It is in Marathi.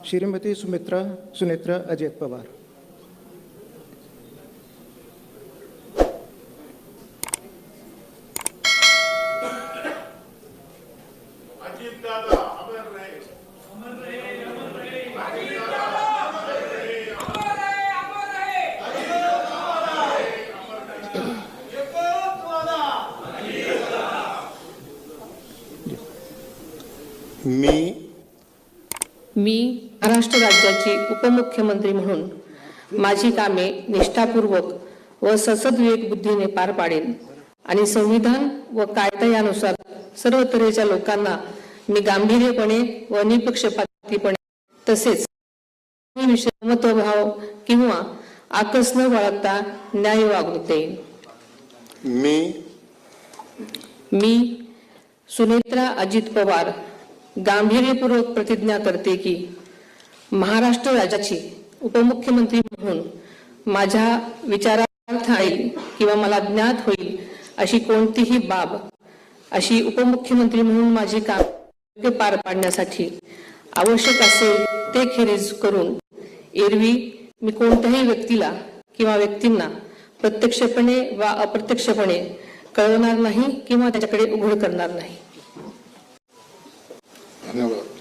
श्रीमती सुनेत्रा अजित पवार। मी महाराष्ट्र राज्याची उपमुख्यमंत्री म्हणून माझी कामे निष्ठापूर्वक व ससद्विवेक बुद्धीने पार पाडेन आणि संविधान व कायदा यानुसार सर्व तऱ्हेच्या लोकांना मी गांभीर्यपणे व निपक्षपातीपणे तसेच समत्वभाव किंवा आकस न बाळगता न्याय वागणूक देईन। मी सुनेत्रा अजित पवार गांभीर्यपूर्वक प्रतिज्ञा करते की महाराष्ट्र राज्याची उपमुख्यमंत्री म्हणून माझ्या विचारार्थ येईल किंवा मला ज्ञात होईल अशी कोणतीही बाब अशी उपमुख्यमंत्री म्हणून माझे काम पार पाडण्यासाठी आवश्यक असेल ते खेरीज करून एरवी मी कोणत्याही व्यक्तीला किंवा व्यक्तींना प्रत्यक्षपणे वा अप्रत्यक्षपणे कळवणार नाही किंवा त्याच्याकडे उघड करणार नाही। धन्यवाद।